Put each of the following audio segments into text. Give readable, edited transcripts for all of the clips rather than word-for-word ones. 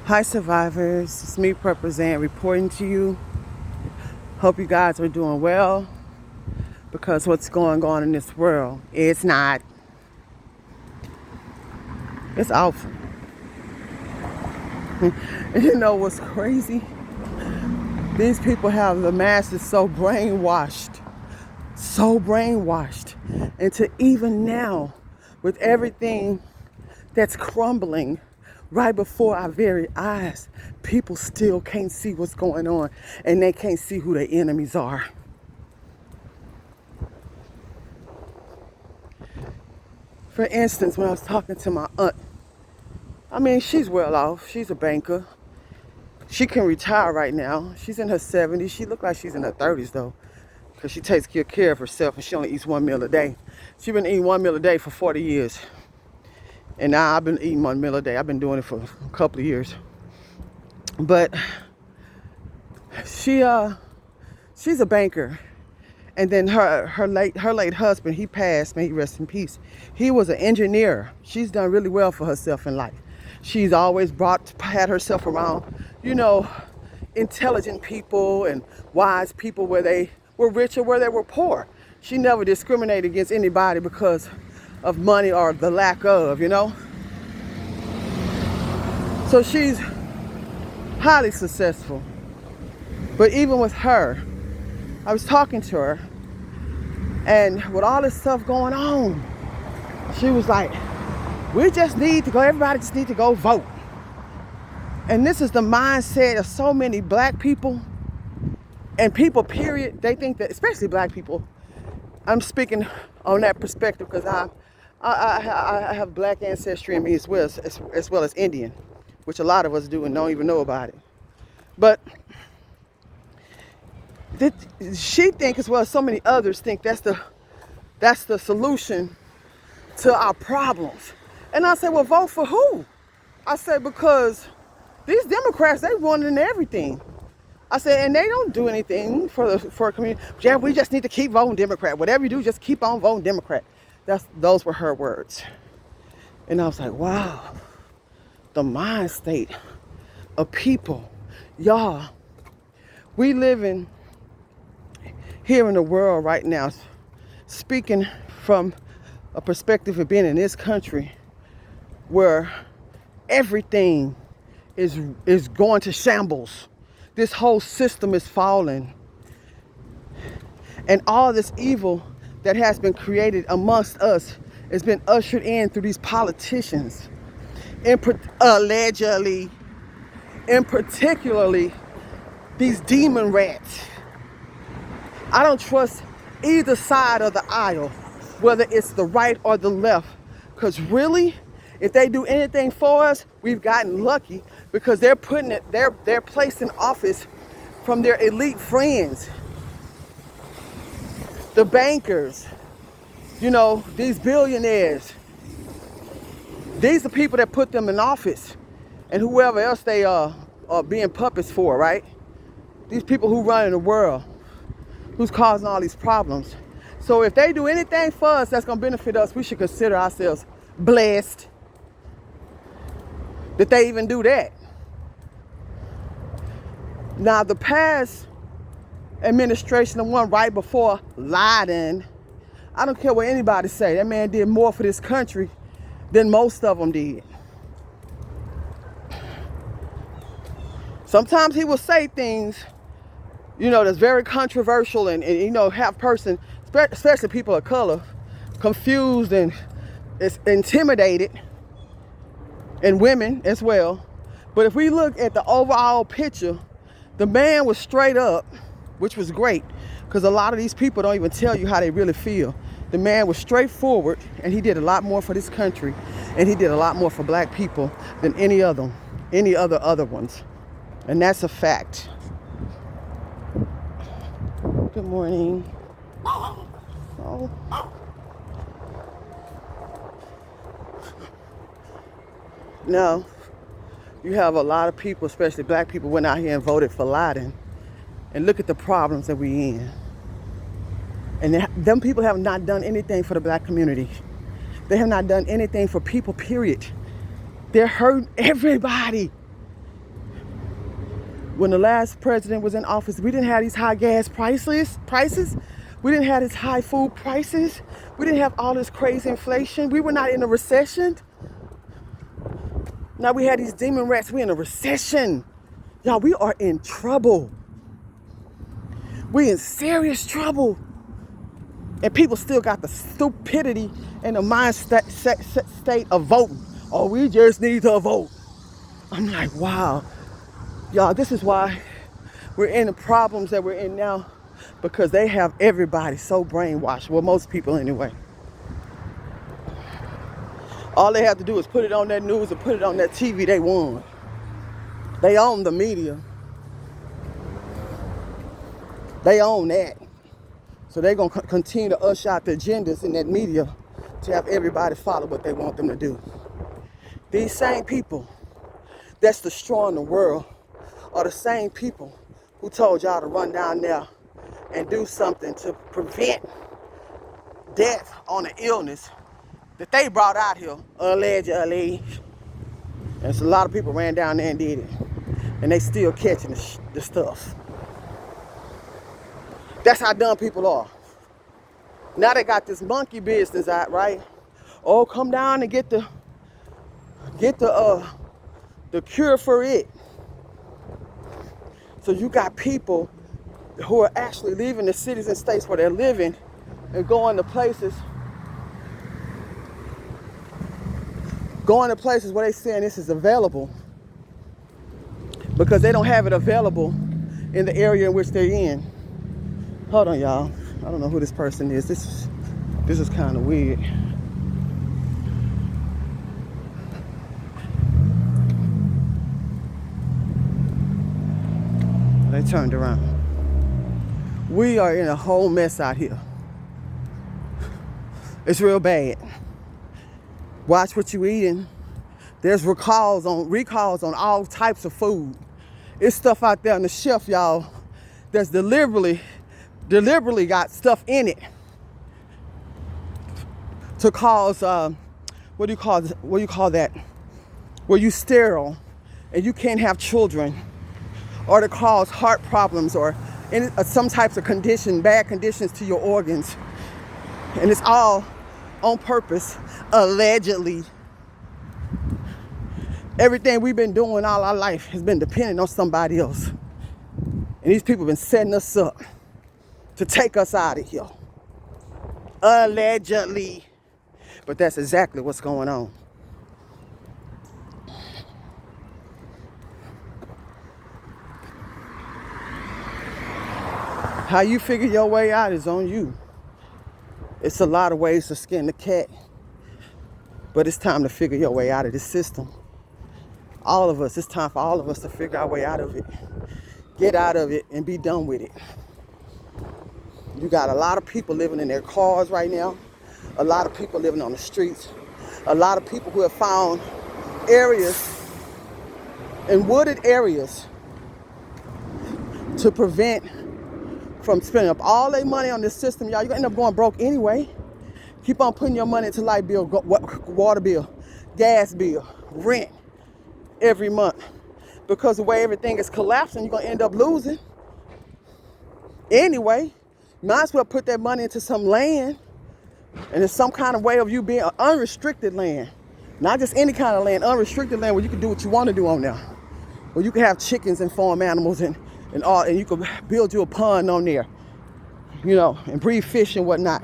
Hi survivors, it's me represent reporting to you. Hope you guys are doing well, because what's going on in this world, it's awful. And you know what's crazy? These people have the masses so brainwashed, and to even now, with everything that's crumbling right before our very eyes, people still can't see what's going on, and they can't see who their enemies are. For instance, when I was talking to my aunt, she's well off. She's a banker. She can retire right now. She's in her 70s. She looks like she's in her 30s though, because she takes good care of herself and she only eats one meal a day. She's been eating one meal a day for 40 years. And now I've been eating one meal a day. I've been doing it for a couple of years. But she's a banker. And then her late husband, he passed, may he rest in peace. He was an engineer. She's done really well for herself in life. She's always had herself around, intelligent people and wise people, where they were rich or where they were poor. She never discriminated against anybody because of money or the lack of, So she's highly successful. But even with her, I was talking to her, and with all this stuff going on, she was like, everybody just need to go vote. And this is the mindset of so many black people and people, period. They think that, especially black people, I'm speaking on that perspective because I have black ancestry in me as well as Indian, which a lot of us do and don't even know about it. But she thinks, as well as so many others think, that's the solution to our problems. And I said, well, vote for who? I said, because these Democrats, they wanting everything. I said, and they don't do anything for a community. Yeah, we just need to keep voting Democrat. Whatever you do, just keep on voting Democrat. Those were her words. And I was like, wow, the mind state of people. Y'all, we living here in the world right now, speaking from a perspective of being in this country, where everything is going to shambles. This whole system is falling. And all this evil that has been created amongst us has been ushered in through these politicians, allegedly, and particularly these demon rats. I don't trust either side of the aisle, whether it's the right or the left, because really, if they do anything for us, we've gotten lucky, because they're placed in office from their elite friends, the bankers, these billionaires. These are people that put them in office, and whoever else they are being puppets for, right? These people who run in the world, who's causing all these problems. So if they do anything for us that's going to benefit us, we should consider ourselves blessed that they even do that. Now, the past administration, the one right before Biden, I don't care what anybody say, that man did more for this country than most of them did. Sometimes he will say things, that's very controversial and have person, especially people of color, confused and intimidated, and women as well. But if we look at the overall picture, the man was straight up, which was great, because a lot of these people don't even tell you how they really feel. The man was straightforward, and he did a lot more for this country, and he did a lot more for black people than any other ones. And that's a fact. Good morning. Oh. Now, you have a lot of people, especially black people, went out here and voted for Biden. And look at the problems that we in. And them people have not done anything for the black community. They have not done anything for people, period. They're hurting everybody. When the last president was in office, we didn't have these high gas prices. We didn't have these high food prices. We didn't have all this crazy inflation. We were not in a recession. Now we had these demon rats. We're in a recession. Y'all, we are in trouble. We're in serious trouble. And people still got the stupidity and the mind state of voting. Oh, we just need to vote. I'm like, wow. Y'all, this is why we're in the problems that we're in now, because they have everybody so brainwashed. Well, most people anyway. All they have to do is put it on that news or put it on that TV, they won. They own the media. They own that. So they're going to continue to usher out the agendas in that media to have everybody follow what they want them to do. These same people that's destroying the world are the same people who told y'all to run down there and do something to prevent death on an illness that they brought out here, allegedly. And so a lot of people ran down there and did it. And they still catching the stuff. That's how dumb people are. Now they got this monkey business out, right? Oh, come down and get the cure for it. So you got people who are actually leaving the cities and states where they're living and going to places where they're saying this is available because they don't have it available in the area in which they're in. Hold on, y'all. I don't know who this person is. This is kind of weird. They turned around. We are in a whole mess out here. It's real bad. Watch what you're eating. There's recalls on all types of food. It's stuff out there on the shelf, y'all, that's deliberately got stuff in it to cause what do you call that? Where you sterile and you can't have children, or to cause heart problems or some types of bad conditions to your organs. And it's all on purpose, allegedly. Everything we've been doing all our life has been dependent on somebody else. And these people have been setting us up to take us out of here. Allegedly. But that's exactly what's going on. How you figure your way out is on you. It's a lot of ways to skin the cat. But it's time to figure your way out of this system. All of us, it's time for all of us to figure our way out of it. Get out of it and be done with it. You got a lot of people living in their cars right now. A lot of people living on the streets. A lot of people who have found areas, in wooded areas, to prevent from spending up all their money on this system. Y'all, you're gonna end up going broke anyway. Keep on putting your money into light bill, water bill, gas bill, rent every month. Because the way everything is collapsing, you're gonna end up losing. Anyway, might as well put that money into some land. And it's some kind of way of you being unrestricted land. Not just any kind of land, unrestricted land where you can do what you want to do on there. Where you can have chickens and farm animals and you can build you a pond on there. You know, and breed fish and whatnot.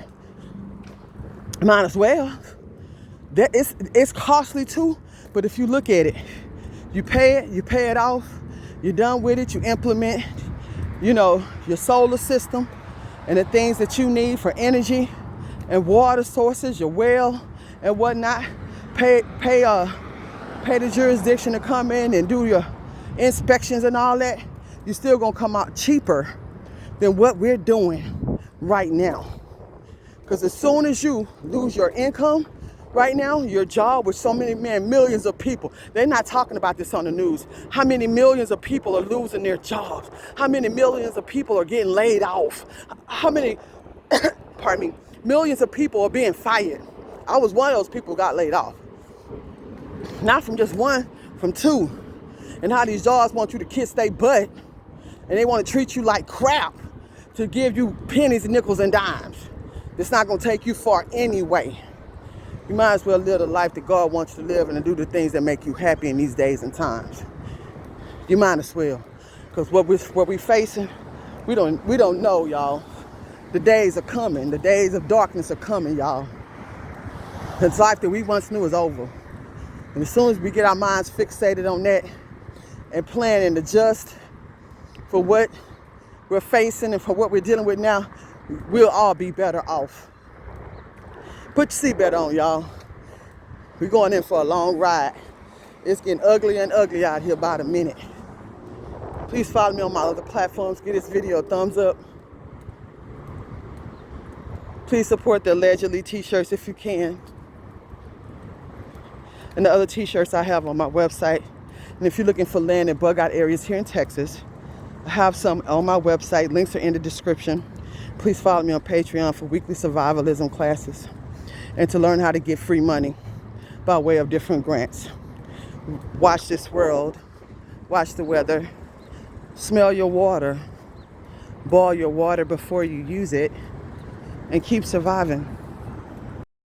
Might as well. It's costly too, but if you look at it, you pay it off, you're done with it, you implement, your solar system and the things that you need for energy and water sources, your well and whatnot. Pay the jurisdiction to come in and do your inspections and all that. You're still gonna come out cheaper than what we're doing right now. Because as soon as you lose your income right now, your job with so many millions of people, they're not talking about this on the news. How many millions of people are losing their jobs? How many millions of people are getting laid off? How many, millions of people are being fired? I was one of those people who got laid off. Not from just one, from two. and how these jobs want you to kiss their butt, and they want to treat you like crap to give you pennies, nickels, and dimes. It's not going to take you far anyway. You might as well live the life that God wants you to live and to do the things that make you happy in these days and times. You might as well. Because what we're facing, we don't know, y'all. The days are coming. The days of darkness are coming, y'all. The life that we once knew is over. And as soon as we get our minds fixated on that and plan and adjust for what we're facing and for what we're dealing with now, we'll all be better off. Put your seatbelt on, y'all. We're going in for a long ride. It's getting uglier and uglier out here by the minute. Please follow me on my other platforms. Give this video a thumbs up. Please support the Allegedly t-shirts if you can. And the other t-shirts I have on my website. And if you're looking for land in bug out areas here in Texas, I have some on my website. Links are in the description. Please follow me on Patreon for weekly survivalism classes and to learn how to get free money by way of different grants. Watch this world, watch the weather, smell your water, boil your water before you use it, and keep surviving.